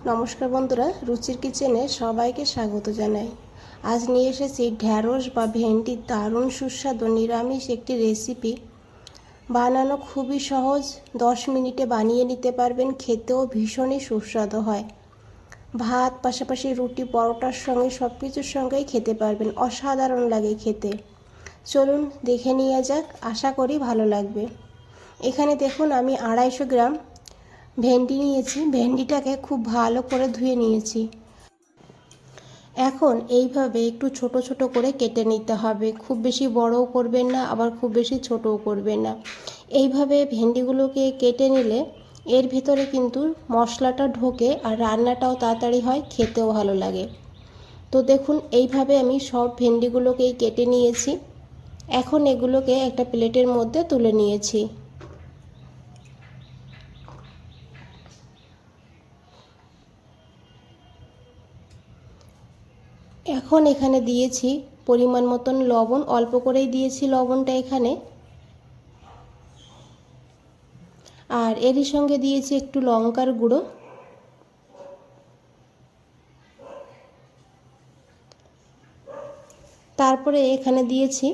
নমস্কার বন্ধুরা, রুচির কিচেনে সবাইকে স্বাগত জানাই। আজ নিয়ে এসেছি ঢ্যাঁড়স বা ভেন্ডির দারুণ সুস্বাদু নিরামিষ একটি রেসিপি। বানানো খুবই সহজ, 10 মিনিটে বানিয়ে নিতে পারবেন। খেতেও ভীষণই সুস্বাদু হয়। ভাত, পাশাপাশি রুটি, পরোটার সঙ্গে সব কিছুর সঙ্গেই খেতে পারবেন। অসাধারণ লাগে খেতে। চলুন দেখে নিয়ে যাক, আশা করি ভালো লাগবে। এখানে দেখুন আমি 250 গ্রাম ভেন্ডি নিয়েছি। ভেন্ডিটাকে খুব ভালো করে ধুয়ে নিয়েছি। এখন এইভাবে একটু ছোট ছোট করে কেটে নিতে হবে। খুব বেশি বড়ও করবেন না, আবার খুব বেশি ছোটও করবেন না। এইভাবে ভেন্ডিগুলোকে কেটে নিলে এর ভিতরে কিন্তু মশলাটা ঢোকে আর রান্নাটাও তাড়াতাড়ি হয়, খেতেও ভালো লাগে। তো দেখুন এইভাবে আমি সব ভেন্ডিগুলোকেই কেটে নিয়েছি। এখন এগুলোকে একটা প্লেটের মধ্যে তুলে নিয়েছি। এখন এখানে দিয়েছি পরিমাণ মতন লবণ, অল্প করেই দিয়েছি লবণটা এখানে। আর এরই সঙ্গে দিয়েছি একটু লঙ্কার গুঁড়ো। তারপরে এখানে দিয়েছি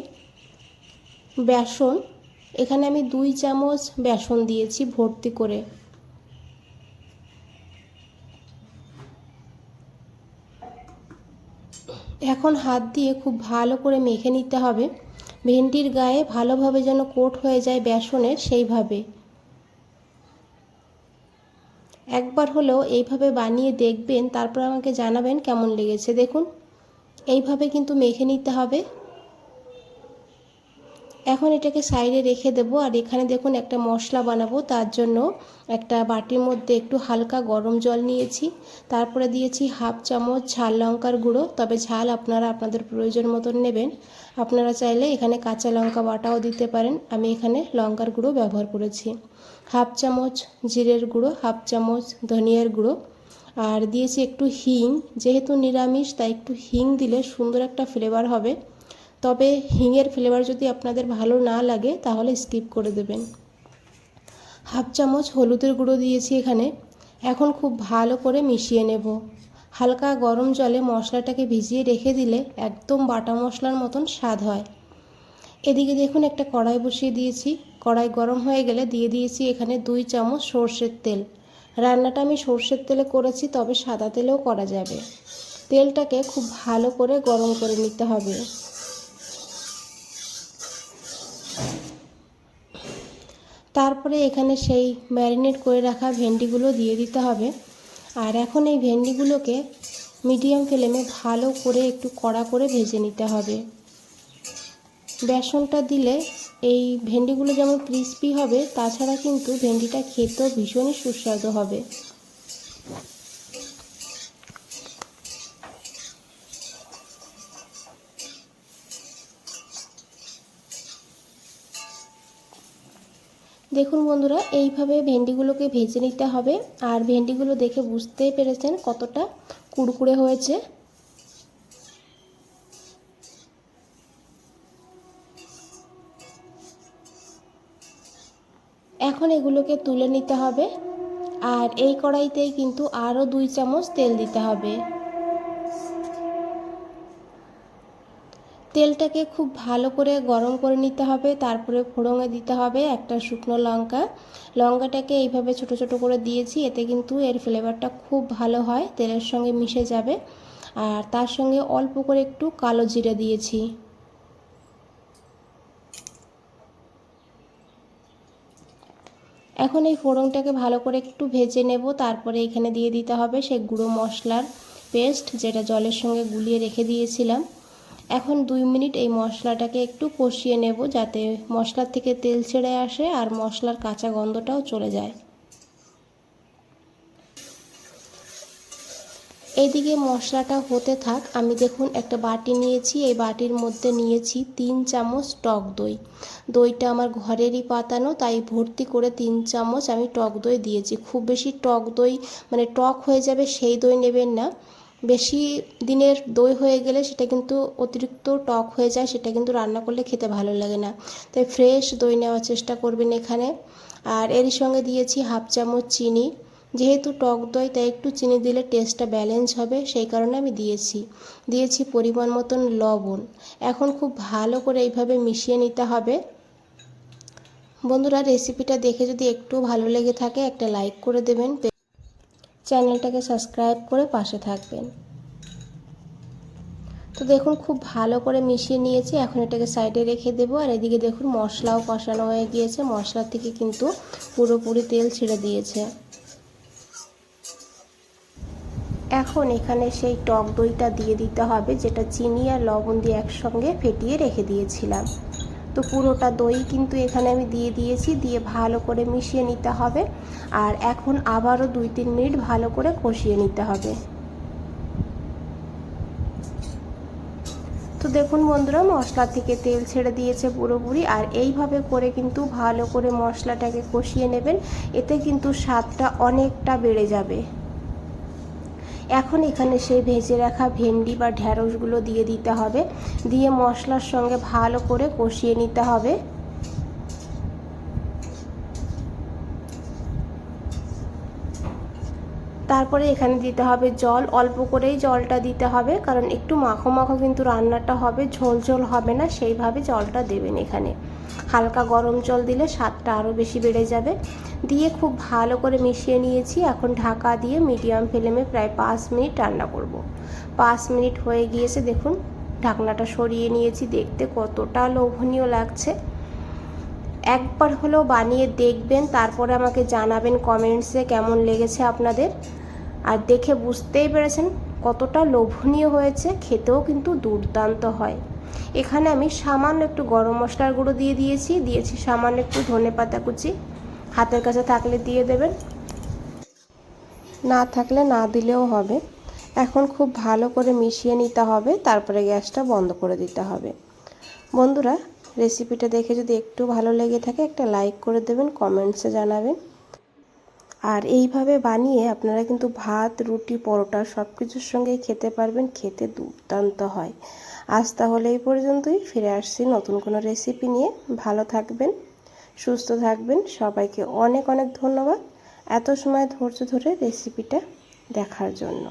বেসন। এখানে আমি 2 চামচ বেসন দিয়েছি ভর্তি করে। এখন হাত দিয়ে খুব ভালো করে মেখে নিতে হবে। ভেন্ডির গায়ে ভালোভাবে যেন কোট হয়ে যায় বেসনের, সেইভাবে। একবার হলেও এইভাবে বানিয়ে দেখবেন, তারপর আমাকে জানাবেন কেমন লেগেছে। দেখুন এইভাবে কিন্তু মেখে নিতে হবে। এখন এটাকে সাইডে রেখে দেব। আর এখানে দেখুন একটা মশলা বানাবো, তার জন্য একটা বাটির মধ্যে একটু হালকা গরম জল নিয়েছি। তারপরে দিয়েছি 1/2 চামচ ঝাল লঙ্কার গুঁড়ো, তবে ঝাল আপনারা আপনাদের প্রয়োজন মতন নেবেন। আপনারা চাইলে এখানে কাঁচা লঙ্কা বাটাও দিতে পারেন, আমি এখানে লঙ্কার গুঁড়ো ব্যবহার করেছি। 1/2 চামচ জিরের গুঁড়ো, 1/2 চামচ ধনিয়ার গুঁড়ো, আর দিয়েছি একটু হিং। যেহেতু নিরামিষ তাই একটু হিং দিলে সুন্দর একটা ফ্লেভার হবে। তবে হিঙের ফ্লেভার যদি আপনাদের ভালো না লাগে তাহলে স্কিপ করে দেবেন। 1/2 চামচ হলুদের গুঁড়ো দিয়েছি এখানে। এখন খুব ভালো করে মিশিয়ে নেব। হালকা গরম জলে মশলাটাকে ভিজিয়ে রেখে দিলে একদম বাটা মশলার মতন স্বাদ হয়। এদিকে দেখুন একটা কড়াই বসিয়ে দিয়েছি। কড়াই গরম হয়ে গেলে দিয়ে দিয়েছি এখানে 2 চামচ সর্ষের তেল। রান্নাটা আমি সর্ষের তেলে করেছি, তবে সাদা তেলেও করা যাবে। তেলটাকে খুব ভালো করে গরম করে নিতে হবে। তারপরে এখানে সেই ম্যারিনেট করে রাখা ভেন্ডিগুলো দিয়ে দিতে হবে। আর এখন এই ভেন্ডিগুলোকে মিডিয়াম ফ্লেমে ভালো করে একটু কড়া করে ভেজে নিতে হবে। বেসনটা দিলে এই ভেন্ডিগুলো যেমন ক্রিস্পি হবে, তাছাড়া কিন্তু ভেন্ডিটা খেতেও ভীষণই সুস্বাদু হবে। দেখুন বন্ধুরা, এইভাবে ভেন্ডিগুলোকে ভেজে নিতে হবে। আর ভেন্ডিগুলো দেখে বুঝতেই পেরেছেন কতটা কুড়কুড়ে হয়েছে। এখন এগুলোকে তুলে নিতে হবে। আর এই কড়াইতেই কিন্তু আরও 2 চামচ তেল দিতে হবে। তেলটাকে খুব ভালো করে গরম করে নিতে হবে। তারপরে ফোড়নে দিতে হবে একটা শুকনো লঙ্কা। লঙ্কাটাকে এইভাবে ছোট ছোট করে দিয়েছি, এতে কিন্তু এর ফ্লেভারটা খুব ভালো হয়, তেলের সঙ্গে মিশে যাবে। আর তার সঙ্গে অল্প করে একটু কালো জিরে দিয়েছি। এখন এই ফোড়নটাকে ভালো করে একটু ভেজে নেব। তারপরে এখানে দিয়ে দিতে হবে সেই গুঁড়ো মশলার পেস্ট, যেটা জলের সঙ্গে গুলিয়ে রেখে দিয়েছিলাম। এখন 2 মিনিট এই মশলাটাকে একটু কষিয়ে নেব, যাতে মশলার থেকে তেল ছেড়ে আসে আর মশলার কাঁচা গন্ধটাও চলে যায়। এইদিকে মশলাটা হতে থাক। আমি দেখুন একটা বাটি নিয়েছি, এই বাটির মধ্যে নিয়েছি 3 চামচ টক দই। দইটা আমার ঘরেরই পাতানো, তাই ভর্তি করে 3 চামচ আমি টক দই দিয়েছি। খুব বেশি টক দই মানে টক হয়ে যাবে সেই দই নেবেন না। বেশি দিনের দই হয়ে গেলে সেটা কিন্তু অতিরিক্ত টক হয়ে যায়, সেটা কিন্তু রান্না করলে খেতে ভালো লাগে না। তাই ফ্রেশ দই নেওয়ার চেষ্টা করবেন এখানে। আর এর সঙ্গে দিয়েছি 1/2 চামচ চিনি। যেহেতু টক দই তাই একটু চিনি দিলে টেস্টটা ব্যালেন্স হবে, সেই কারণে আমি দিয়েছি পরিমাণ মতন লবণ। এখন খুব ভালো করে এইভাবে মিশিয়ে নিতে হবে। বন্ধুরা, রেসিপিটা দেখে যদি একটু ভালো লেগে থাকে একটা লাইক করে দেবেন, চ্যানেলটাকে সাবস্ক্রাইব করে পাশে থাকবেন। তো দেখুন খুব ভালো করে মিশিয়ে নিয়েছি, এখন এটাকে সাইডে রেখে দেবো। আর এদিকে দেখুন মশলাও কষানো হয়ে গিয়েছে, মশলা থেকে কিন্তু পুরোপুরি তেল ছেড়ে দিয়েছে। এখন এখানে সেই টক দইটা দিয়ে দিতে হবে, যেটা চিনি আর লবণ দিয়ে একসঙ্গে ফেটিয়ে রেখে দিয়েছিলাম। তো পুরোটা দই কিন্তু এখানে আমি দিয়ে দিয়েছি, দিয়ে ভালো করে মিশিয়ে নিতে হবে। আর এখন আবারও 2-3 মিনিট ভালো করে কষিয়ে নিতে হবে। তো দেখুন বন্ধুরা, মশলা থেকে তেল ছেড়ে দিয়েছে পুরোপুরি। আর এইভাবে করে কিন্তু ভালো করে মশলাটাকে কষিয়ে নেবেন, এতে কিন্তু স্বাদটা অনেকটা বেড়ে যাবে। এখন এখানে সেই ভেজে রাখা ভেন্ডি বা ঢ্যাঁড়সগুলো দিয়ে দিতে হবে, দিয়ে মশলার সঙ্গে ভালো করে কষিয়ে নিতে হবে। তারপরে এখানে দিতে হবে জল, অল্প করেই জলটা দিতে হবে, কারণ একটু মাখো মাখো কিন্তু রান্নাটা হবে, ঝোল ঝোল হবে না, সেইভাবে জলটা দেবেন। এখানে হালকা গরম জল দিলে স্বাদটা আরও বেশি বেড়ে যাবে। দিয়ে খুব ভালো করে মিশিয়ে নিয়েছি। এখন ঢাকা দিয়ে মিডিয়াম ফ্লেমে প্রায় 5 মিনিট রান্না করব। 5 মিনিট হয়ে গিয়েছে, দেখুন ঢাকনাটা সরিয়ে নিয়েছি। দেখতে কতটা লোভনীয় লাগছে, একবার হলেও বানিয়ে দেখবেন, তারপরে আমাকে জানাবেন কমেন্টসে কেমন লেগেছে আপনাদের। আর দেখে বুঝতেই পেরেছেন কতটা লোভনীয় হয়েছে, খেতেও কিন্তু দুর্দান্ত হয়। এখানে আমি সামান্য একটু গরম মশলার গুঁড়ো দিয়েছি সামান্য একটু ধনেপাতা কুচি, হাতের কাছে থাকলে দিয়ে দেবেন, না থাকলে না দিলেও হবে। এখন খুব ভালো করে মিশিয়ে নিতে হবে, তারপরে গ্যাসটা বন্ধ করে দিতে হবে। বন্ধুরা, রেসিপিটা দেখে যদি একটু ভালো লেগে থাকে একটা লাইক করে দেবেন, কমেন্টসে জানাবেন। আর এইভাবে বানিয়ে আপনারা কিন্তু ভাত, রুটি, পরোটা সব কিছুর সঙ্গেই খেতে পারবেন, খেতে দুর্দান্ত হয়। আজ তাহলে এই পর্যন্তই, ফিরে আসছি নতুন কোনো রেসিপি নিয়ে। ভালো থাকবেন, সুস্থ থাকবেন, সবাইকে অনেক অনেক ধন্যবাদ এত সময় ধৈর্য ধরে রেসিপিটা দেখার জন্য।